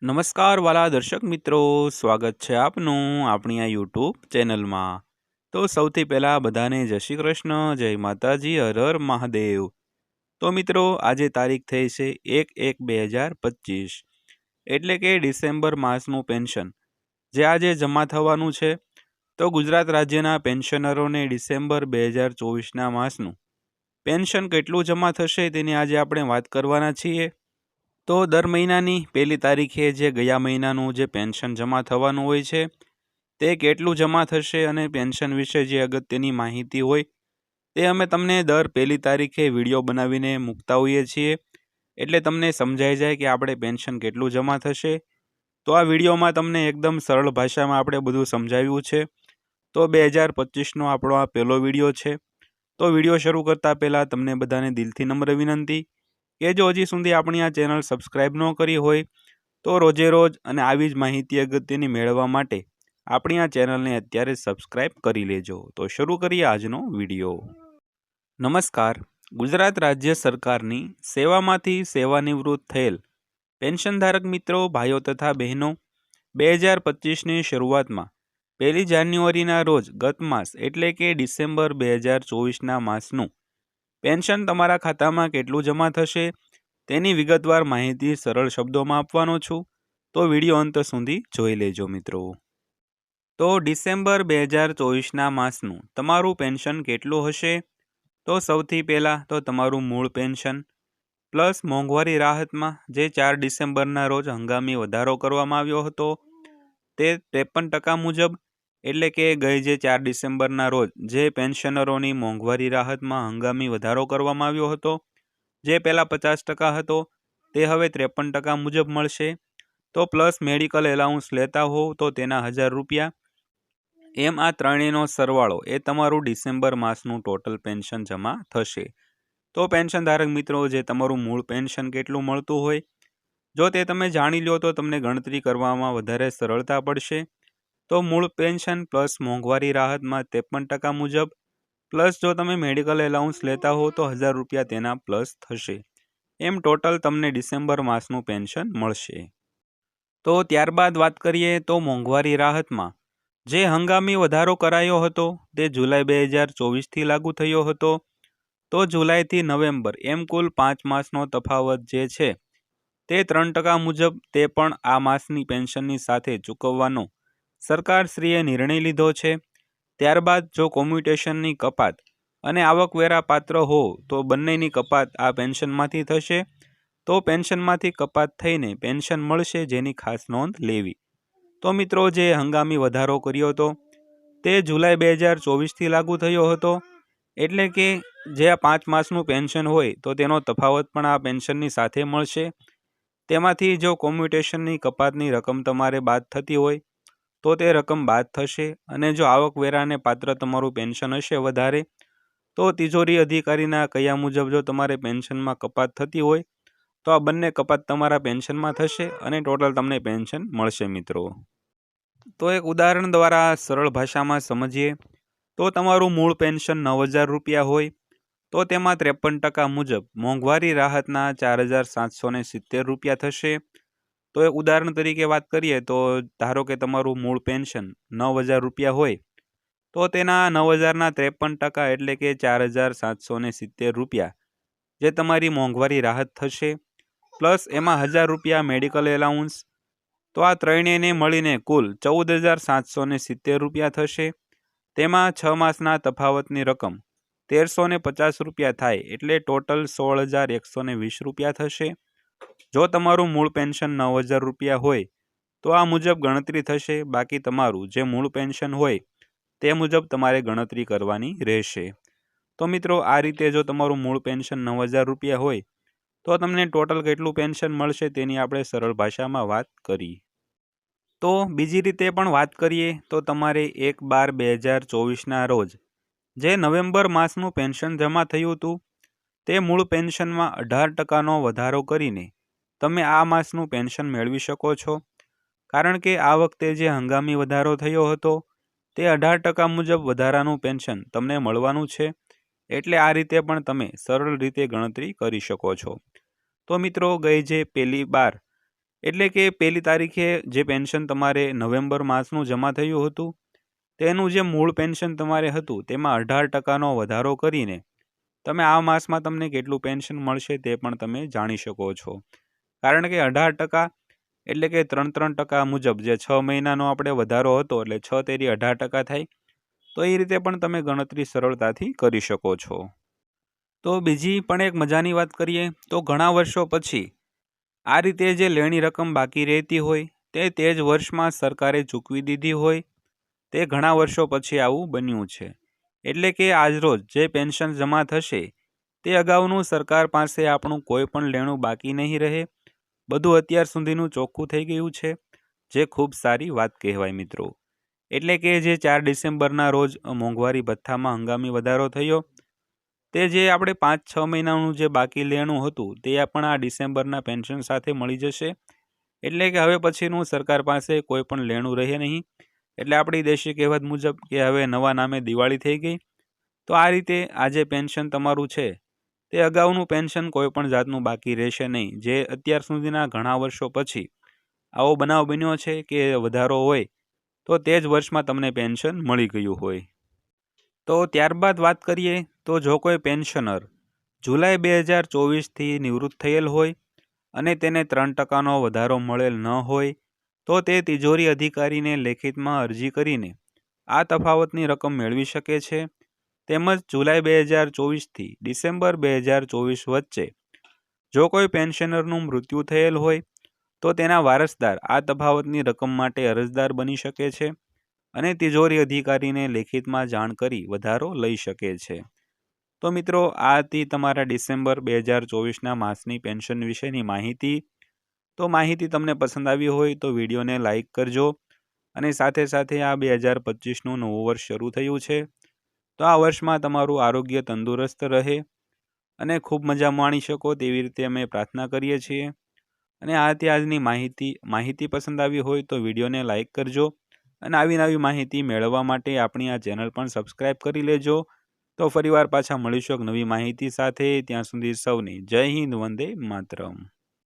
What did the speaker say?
નમસ્કાર વાલા દર્શક મિત્રો, સ્વાગત છે આપનું આપણી આ યુટ્યુબ ચેનલમાં। તો સૌથી પહેલાં બધાને જય શ્રી કૃષ્ણ, જય માતાજી, હર હર મહાદેવ। તો મિત્રો આજે તારીખ થઈ છે 1/1/2025, એટલે કે ડિસેમ્બર માસનું પેન્શન જે આજે જમા થવાનું છે। તો ગુજરાત રાજ્યના પેન્શનરોને ડિસેમ્બર 2024ના માસનું પેન્શન કેટલું જમા થશે તેની આજે આપણે વાત કરવાના છીએ। તો દર મહિનાની પહેલી તારીખે જે ગયા મહિનાનું જે પેન્શન જમા થવાનું હોય છે તે કેટલું જમા થશે અને પેન્શન વિશે જે અગત્યની માહિતી હોય તે અમે તમને દર પહેલી તારીખે વિડીયો બનાવીને મૂકતા હોઈએ છીએ, એટલે તમને સમજાઈ જાય કે આપણે પેન્શન કેટલું જમા થશે। તો આ વિડીયોમાં તમને એકદમ સરળ ભાષામાં આપણે બધું સમજાવ્યું છે। તો 2025નો આપણો આ પહેલો વિડીયો છે। તો વિડીયો શરૂ કરતાં પહેલાં તમને બધાને દિલથી નમ્ર વિનંતી કે જો હજી સુધી આપણી આ ચેનલ સબસ્ક્રાઈબ ન કરી હોય તો રોજે રોજ અને આવી જ માહિતી અગત્યની મેળવવા માટે આપણી આ ચેનલને અત્યારે સબસ્ક્રાઈબ કરી લેજો। તો શરૂ કરીએ આજનો વિડીયો। નમસ્કાર। ગુજરાત રાજ્ય સરકારની સેવામાંથી સેવાનિવૃત્ત થયેલ પેન્શનધારક મિત્રો, ભાઈઓ તથા બહેનો 2025ની શરૂઆતમાં 1 જાન્યુઆરીના રોજ ગત માસ એટલે કે ડિસેમ્બર 2024ના માસનું પેન્શન તમારા ખાતામાં કેટલું જમા થશે તેની વિગતવાર માહિતી સરળ શબ્દોમાં આપવાનો છું, તો વિડીયો અંત સુધી જોઈ લેજો મિત્રો। તો ડિસેમ્બર 2024ના માસનું તમારું પેન્શન કેટલું હશે? તો સૌથી પહેલાં તો તમારું મૂળ પેન્શન પ્લસ મોંઘવારી રાહતમાં જે 4 ડિસેમ્બરના રોજ હંગામી વધારો કરવામાં આવ્યો હતો તે 53% મુજબ, એટલે કે ગઈ જે 4 ડિસેમ્બરના રોજ જે પેન્શનરોની મોંઘવારી રાહતમાં હંગામી વધારો કરવામાં આવ્યો હતો જે પહેલાં 50% હતો તે હવે 53% મુજબ મળશે। તો પ્લસ મેડિકલ એલાઉન્સ લેતા હોવ તો તેના 1000 રૂપિયા, એમ આ ત્રણેયનો સરવાળો એ તમારું ડિસેમ્બર માસનું ટોટલ પેન્શન જમા થશે। તો પેન્શનધારક મિત્રો, જે તમારું મૂળ પેન્શન કેટલું મળતું હોય જો તે તમે જાણી લો તો તમને ગણતરી કરવામાં વધારે સરળતા પડશે। તો મૂળ પેન્શન પ્લસ મોંઘવારી રાહતમાં 53% મુજબ પ્લસ જો તમે મેડિકલ એલાઉન્સ લેતા હો તો 1000 રૂપિયા તેના પ્લસ થશે, એમ ટોટલ તમને ડિસેમ્બર માસનું પેન્શન મળશે। તો ત્યારબાદ વાત કરીએ તો મોંઘવારી રાહતમાં જે હંગામી વધારો કરાયો હતો તે જુલાઈ 2024થી લાગુ થયો હતો। તો જુલાઈથી નવેમ્બર એમ કુલ 5 માસનો તફાવત જે છે તે 3% મુજબ તે પણ આ માસની પેન્શનની સાથે ચૂકવવાનો સરકારશ્રીએ નિર્ણય લીધો છે। ત્યારબાદ જો કોમ્યુટેશનની કપાત અને આવકવેરા પાત્ર હો તો બંનેની કપાત આ પેન્શનમાંથી થશે। તો પેન્શનમાંથી કપાત થઈને પેન્શન મળશે, જેની ખાસ નોંધ લેવી। તો મિત્રો, જે હંગામી વધારો કર્યો હતો તે જુલાઈ 2024થી લાગુ થયો હતો, એટલે કે જે આ 5 માસનું પેન્શન હોય તો તેનો તફાવત પણ આ પેન્શનની સાથે મળશે। તેમાંથી જો કોમ્યુટેશનની કપાતની રકમ તમારે બાદ થતી હોય તો તે રકમ બાદ થશે, અને જો આવકવેરાને પાત્ર તમારું પેન્શન હશે વધારે તો તિજોરી અધિકારીના કયા મુજબ જો તમારે પેન્શનમાં કપાત થતી હોય તો આ બંને કપાત તમારા પેન્શનમાં થશે અને ટોટલ તમને પેન્શન મળશે મિત્રો। તો એક ઉદાહરણ દ્વારા સરળ ભાષામાં સમજીએ તો તમારું મૂળ પેન્શન 9000 રૂપિયા હોય તો તેમાં 53% મુજબ મોંઘવારી રાહતના 4770 રૂપિયા થશે। તો એક ઉદાહરણ તરીકે વાત કરીએ તો ધારો કે તમારું મૂળ પેન્શન 9000 રૂપિયા હોય તો તેના 9000ના 53% એટલે કે 4770 રૂપિયા જે તમારી મોંઘવારી રાહત થશે, પ્લસ એમાં 1000 રૂપિયા મેડિકલ એલાઉન્સ, તો આ ત્રણેયને મળીને કુલ 14770 રૂપિયા થશે। તેમાં 6 માસના તફાવતની રકમ 1350 રૂપિયા થાય, એટલે ટોટલ 16120 રૂપિયા થશે। જો તમારું મૂળ પેન્શન 9000 રૂપિયા હોય તો આ મુજબ ગણતરી થશે, બાકી તમારું જે મૂળ પેન્શન હોય તે મુજબ તમારે ગણતરી કરવાની રહેશે। તો મિત્રો, આ રીતે જો તમારું મૂળ પેન્શન 9000 રૂપિયા હોય તો તમને ટોટલ કેટલું પેન્શન મળશે તેની આપણે સરળ ભાષામાં વાત કરી। તો બીજી રીતે પણ વાત કરીએ તો તમારે 1/12/2024ના રોજ જે નવેમ્બર માસનું પેન્શન જમા થયું હતું તે મૂળ પેન્શનમાં 18%નો વધારો કરીને તમે આ માસનું પેન્શન મેળવી શકો છો, કારણ કે આ વખતે જે હંગામી વધારો થયો હતો તે 18% મુજબ વધારાનું પેન્શન તમને મળવાનું છે, એટલે આ રીતે પણ તમે સરળ રીતે ગણતરી કરી શકો છો। તો મિત્રો, ગઈ જે પહેલી બાર એટલે કે 1લી તારીખે જે પેન્શન તમારે નવેમ્બર માસનું જમા થયું હતું તેનું જે મૂળ પેન્શન તમારે હતું તેમાં 18%નો વધારો કરીને તમે આ માસમાં તમને કેટલું પેન્શન મળશે તે પણ તમે જાણી શકો છો. કારણ કે 18% એટલે કે 3% મુજબ જે 6 મહિનાનો આપણે વધારો હતો એટલે 6 તેરી 18% થાય. તો એ રીતે પણ તમે ગણતરી સરળતાથી કરી શકો છો. તો બીજી પણ એક મજાની વાત કરીએ તો ઘણા વર્ષો પછી આ રીતે જે લેણી રકમ બાકી રહેતી હોય તે જ વર્ષમાં સરકારે ચૂકવી દીધી હોય તે ઘણા વર્ષો પછી આવું બન્યું છે. એટલે કે આજરોજ જે પેન્શન જમા થશે તે અગાઉનું સરકાર પાસે આપણું કોઈ પણ લેણું બાકી નહીં રહે, બધું અત્યાર સુધીનું ચોખ્ખું થઈ ગયું છે, જે ખૂબ સારી વાત કહેવાય મિત્રો. એટલે કે જે 4 ડિસેમ્બરના રોજ મોંઘવારી ભથ્થામાં હંગામી વધારો થયો તે જે આપણે 5-6 મહિનાનું જે બાકી લેણું હતું તે પણ આ ડિસેમ્બરના પેન્શન સાથે મળી જશે. એટલે કે હવે પછીનું સરકાર પાસે કોઈ પણ લેણું રહે નહીં. એટલે આપણી દેશી કહેવત મુજબ કે હવે નવા નામે દિવાળી થઈ ગઈ. તો આ રીતે આ જે પેન્શન તમારું છે તે અગાઉનું પેન્શન કોઈ પણ જાતનું બાકી રહેશે નહીં. જે અત્યાર સુધીના ઘણા વર્ષો પછી આવો બનાવ બન્યો છે કે વધારો હોય તો તે જ વર્ષમાં તમને પેન્શન મળી ગયું હોય. તો ત્યારબાદ વાત કરીએ તો જો કોઈ પેન્શનર જુલાઈ 2024થી નિવૃત્ત થયેલ હોય અને તેને 3%નો વધારો મળેલ ન હોય તો તે તિજોરી અધિકારીને લેખિતમાં અરજી કરીને આ તફાવતની રકમ મેળવી શકે છે. તેમજ જુલાઈ 2024થી ડિસેમ્બર 2024 વચ્ચે જો કોઈ પેન્શનરનું મૃત્યુ થયેલ હોય તો તેના વારસદાર આ તફાવતની રકમ માટે અરજદાર બની શકે છે અને તિજોરી અધિકારીને લેખિતમાં જાણ કરી વધારો લઈ શકે છે. તો મિત્રો આ હતી તમારા ડિસેમ્બર 2024ના માસની પેન્શન વિશેની માહિતી. તો માહિતી તમને પસંદ આવી હોય તો વિડીયોને લાઇક કરજો અને સાથે સાથે આ 2025નું નવું વર્ષ શરૂ થયું છે તો આ વર્ષમાં તમારું આરોગ્ય તંદુરસ્ત રહે અને ખૂબ મજા માણી શકો તેવી રીતે અમે પ્રાર્થના કરીએ છીએ. અને આ હતી આજની માહિતી પસંદ આવી હોય તો વિડીયોને લાઇક કરજો અને આવી નવી માહિતી મેળવવા માટે આપણી આ ચેનલ પણ સબસ્ક્રાઈબ કરી લેજો. તો ફરીવાર પાછા મળીશું એક નવી માહિતી સાથે. ત્યાં સુધી સૌને જય હિન્દ, વંદે માતરમ.